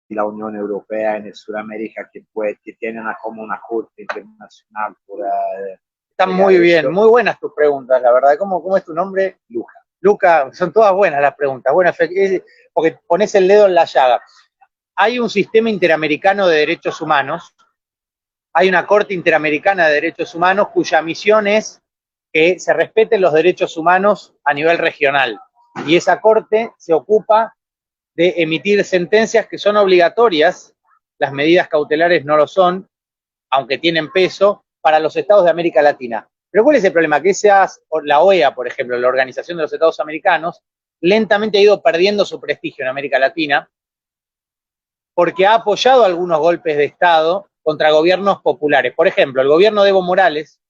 la Unión Europea en el Sudamérica que tiene como una corte internacional por Están muy bien, muy buenas tus preguntas, la verdad. ¿Cómo es tu nombre? Luca. Luca, son todas buenas las preguntas, buenas, porque pones el dedo en la llaga. Hay un sistema interamericano de derechos humanos, hay una Corte Interamericana de Derechos Humanos cuya misión es que se respeten los derechos humanos a nivel regional. Y esa Corte se ocupa de emitir sentencias que son obligatorias, las medidas cautelares no lo son, aunque tienen peso, para los estados de América Latina. Pero ¿cuál es el problema? Que la OEA, por ejemplo, la Organización de los Estados Americanos, lentamente ha ido perdiendo su prestigio en América Latina porque ha apoyado algunos golpes de Estado contra gobiernos populares. Por ejemplo, el gobierno de Evo Morales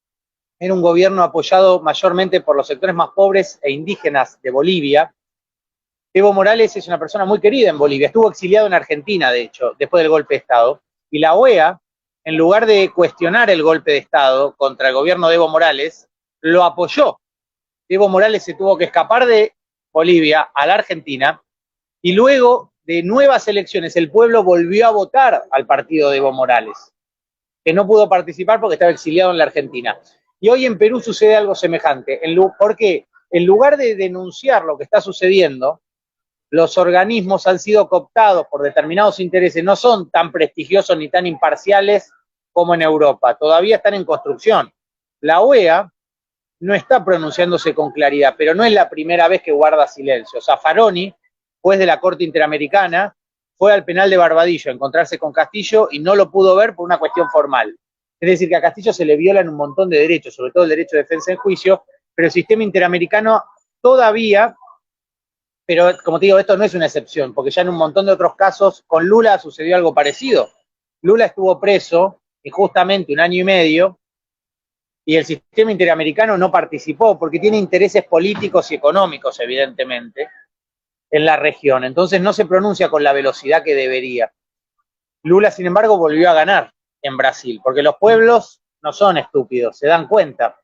era un gobierno apoyado mayormente por los sectores más pobres e indígenas de Bolivia. Evo Morales es una persona muy querida en Bolivia, estuvo exiliado en Argentina, de hecho, después del golpe de Estado, y la OEA, en lugar de cuestionar el golpe de Estado contra el gobierno de Evo Morales, lo apoyó. Evo Morales se tuvo que escapar de Bolivia a la Argentina, y luego de nuevas elecciones el pueblo volvió a votar al partido de Evo Morales, que no pudo participar porque estaba exiliado en la Argentina. Y hoy en Perú sucede algo semejante, porque en lugar de denunciar lo que está sucediendo, los organismos han sido cooptados por determinados intereses, no son tan prestigiosos ni tan imparciales como en Europa, todavía están en construcción. La OEA no está pronunciándose con claridad, pero no es la primera vez que guarda silencio. Zaffaroni, juez de la Corte Interamericana, fue al penal de Barbadillo a encontrarse con Castillo y no lo pudo ver por una cuestión formal. Es decir, que a Castillo se le violan un montón de derechos, sobre todo el derecho de defensa en juicio, pero el sistema interamericano todavía, pero como te digo, esto no es una excepción, porque ya en un montón de otros casos con Lula sucedió algo parecido. Lula estuvo preso injustamente 1 año y medio y el sistema interamericano no participó porque tiene intereses políticos y económicos, evidentemente, en la región. Entonces no se pronuncia con la velocidad que debería. Lula, sin embargo, volvió a ganar en Brasil, porque los pueblos no son estúpidos, se dan cuenta.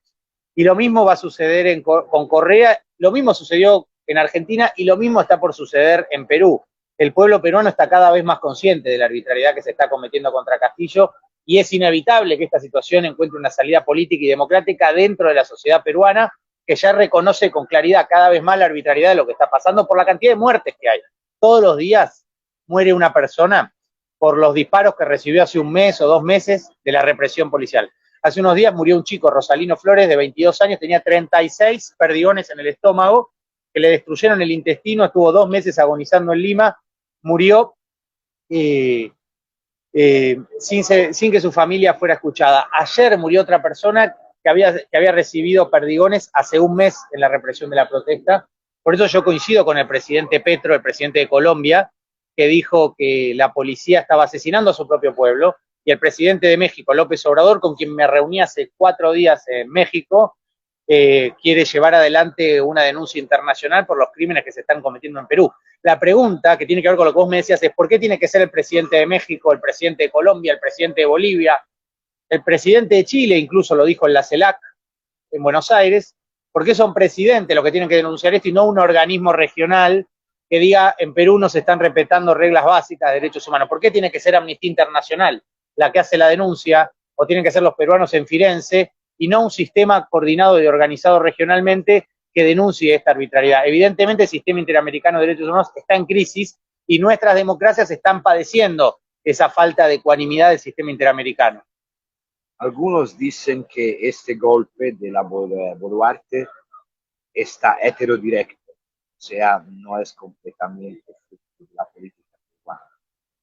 Y lo mismo va a suceder con Correa, lo mismo sucedió en Argentina y lo mismo está por suceder en Perú. El pueblo peruano está cada vez más consciente de la arbitrariedad que se está cometiendo contra Castillo y es inevitable que esta situación encuentre una salida política y democrática dentro de la sociedad peruana, que ya reconoce con claridad cada vez más la arbitrariedad de lo que está pasando por la cantidad de muertes que hay. Todos los días muere una persona por los disparos que recibió hace 1 mes o 2 meses de la represión policial. Hace unos días murió un chico, Rosalino Flores, de 22 años, tenía 36 perdigones en el estómago, que le destruyeron el intestino, estuvo 2 meses agonizando en Lima, murió sin que su familia fuera escuchada. Ayer murió otra persona que había recibido perdigones hace 1 mes en la represión de la protesta. Por eso yo coincido con el presidente Petro, el presidente de Colombia, que dijo que la policía estaba asesinando a su propio pueblo, y el presidente de México, López Obrador, con quien me reuní hace 4 días en México, quiere llevar adelante una denuncia internacional por los crímenes que se están cometiendo en Perú. La pregunta que tiene que ver con lo que vos me decías es ¿por qué tiene que ser el presidente de México, el presidente de Colombia, el presidente de Bolivia, el presidente de Chile, incluso lo dijo en la CELAC en Buenos Aires? ¿Por qué son presidentes los que tienen que denunciar esto y no un organismo regional que diga en Perú no se están respetando reglas básicas de derechos humanos? ¿Por qué tiene que ser Amnistía Internacional la que hace la denuncia, o tienen que ser los peruanos en Firenze, y no un sistema coordinado y organizado regionalmente que denuncie esta arbitrariedad? Evidentemente el sistema interamericano de derechos humanos está en crisis y nuestras democracias están padeciendo esa falta de ecuanimidad del sistema interamericano. Algunos dicen que este golpe de la Boluarte está heterodirecto, o sea, no es completamente de la política peruana.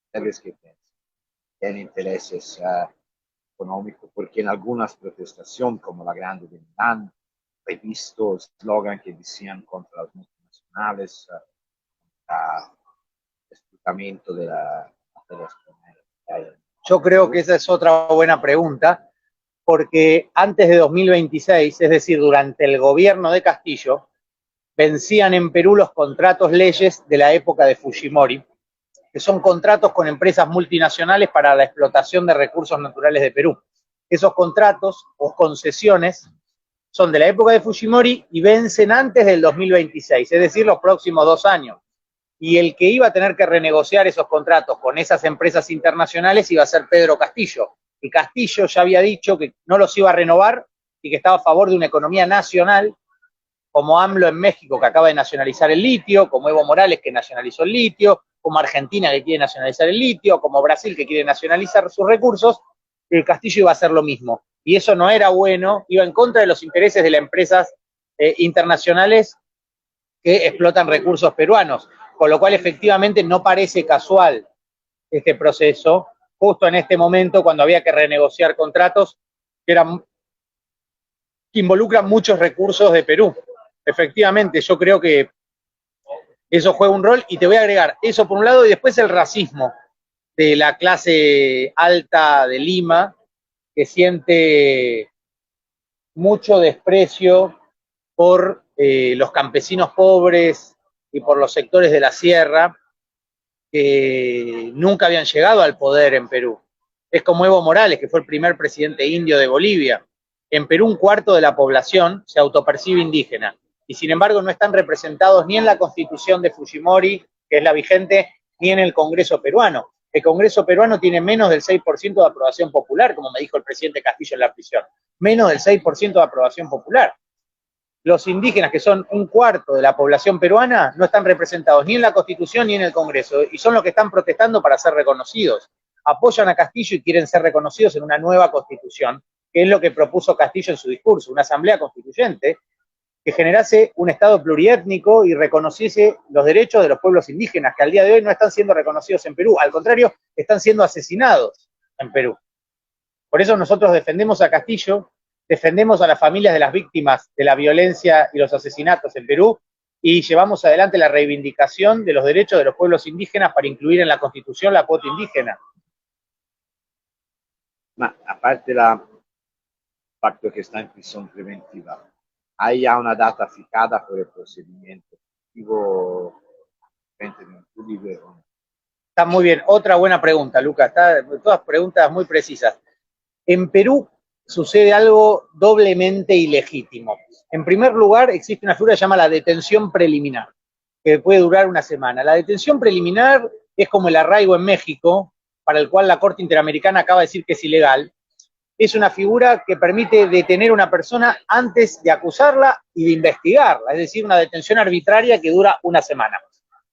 ¿Ustedes qué piensan? ¿Tienen intereses económicos? Porque en algunas protestaciones, como la Grande de Milán, he visto eslogan que decían contra las multinacionales, contra el explotamiento de las materias. Yo creo que esa es otra buena pregunta, porque antes de 2026, es decir, durante el gobierno de Castillo, vencían en Perú los contratos leyes de la época de Fujimori, que son contratos con empresas multinacionales para la explotación de recursos naturales de Perú. Esos contratos o concesiones son de la época de Fujimori y vencen antes del 2026, es decir, los próximos 2 años. y el que iba a tener que renegociar esos contratos con esas empresas internacionales iba a ser Pedro Castillo. Y Castillo ya había dicho que no los iba a renovar y que estaba a favor de una economía nacional, como AMLO en México, que acaba de nacionalizar el litio, como Evo Morales, que nacionalizó el litio, como Argentina, que quiere nacionalizar el litio, como Brasil, que quiere nacionalizar sus recursos. Castillo iba a hacer lo mismo. Y eso no era bueno, iba en contra de los intereses de las empresas internacionales que explotan recursos peruanos, con lo cual efectivamente no parece casual este proceso, justo en este momento cuando había que renegociar contratos que involucran muchos recursos de Perú. Efectivamente, yo creo que eso juega un rol, y te voy a agregar eso por un lado, y después el racismo de la clase alta de Lima, que siente mucho desprecio por los campesinos pobres y por los sectores de la sierra que nunca habían llegado al poder en Perú. Es como Evo Morales, que fue el primer presidente indio de Bolivia. En Perú, un cuarto de la población se autopercibe indígena, y sin embargo no están representados ni en la Constitución de Fujimori, que es la vigente, ni en el Congreso peruano. El Congreso peruano tiene menos del 6% de aprobación popular, como me dijo el presidente Castillo en la prisión. Menos del 6% de aprobación popular. Los indígenas, que son un cuarto de la población peruana, no están representados ni en la Constitución ni en el Congreso, y son los que están protestando para ser reconocidos. Apoyan a Castillo y quieren ser reconocidos en una nueva Constitución, que es lo que propuso Castillo en su discurso, una asamblea constituyente que generase un Estado pluriétnico y reconociese los derechos de los pueblos indígenas, que al día de hoy no están siendo reconocidos en Perú, al contrario, están siendo asesinados en Perú. Por eso nosotros defendemos a Castillo, defendemos a las familias de las víctimas de la violencia y los asesinatos en Perú, y llevamos adelante la reivindicación de los derechos de los pueblos indígenas para incluir en la Constitución la cuota indígena. Ma a parte il fatto che sta in prisione preventiva, hai già una data fijada per il procedimiento efectivo frente a un libro? Está muy bien. Otra buena pregunta, Lucas. Todas preguntas muy precisas. En Perú sucede algo doblemente ilegítimo. En primer lugar, existe una figura que se llama la detención preliminar, que puede durar una semana. La detención preliminar es como el arraigo en México, para el cual la Corte Interamericana acaba de decir que es ilegal. Es una figura que permite detener a una persona antes de acusarla y de investigarla, es decir, una detención arbitraria que dura una semana.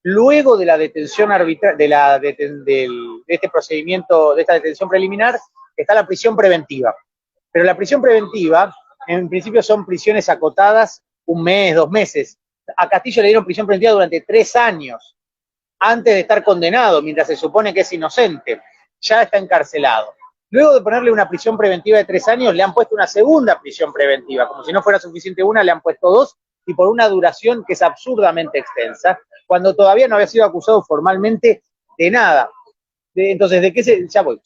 Luego de la detención arbitraria, de este procedimiento, de esta detención preliminar, está la prisión preventiva. Pero la prisión preventiva, en principio, son prisiones acotadas, 1 mes, 2 meses. A Castillo le dieron prisión preventiva durante 3 años, antes de estar condenado, mientras se supone que es inocente. Ya está encarcelado. Luego de ponerle una prisión preventiva de 3 años, le han puesto una segunda prisión preventiva. Como si no fuera suficiente una, le han puesto 2, y por una duración que es absurdamente extensa, cuando todavía no había sido acusado formalmente de nada. Entonces, ¿de qué se...? Ya voy.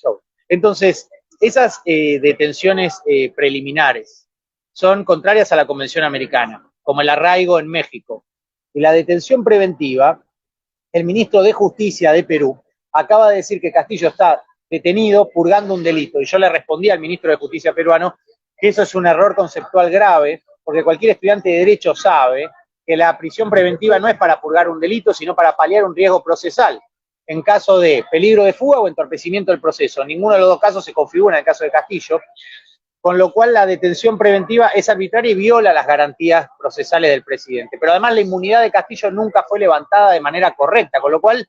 Entonces, esas detenciones preliminares son contrarias a la Convención Americana, como el arraigo en México. Y la detención preventiva, el ministro de Justicia de Perú acaba de decir que Castillo está detenido purgando un delito. Y yo le respondí al ministro de Justicia peruano que eso es un error conceptual grave, porque cualquier estudiante de Derecho sabe que la prisión preventiva no es para purgar un delito, sino para paliar un riesgo procesal, en caso de peligro de fuga o entorpecimiento del proceso. Ninguno de los dos casos se configura en el caso de Castillo, con lo cual la detención preventiva es arbitraria y viola las garantías procesales del presidente. Pero además la inmunidad de Castillo nunca fue levantada de manera correcta, con lo cual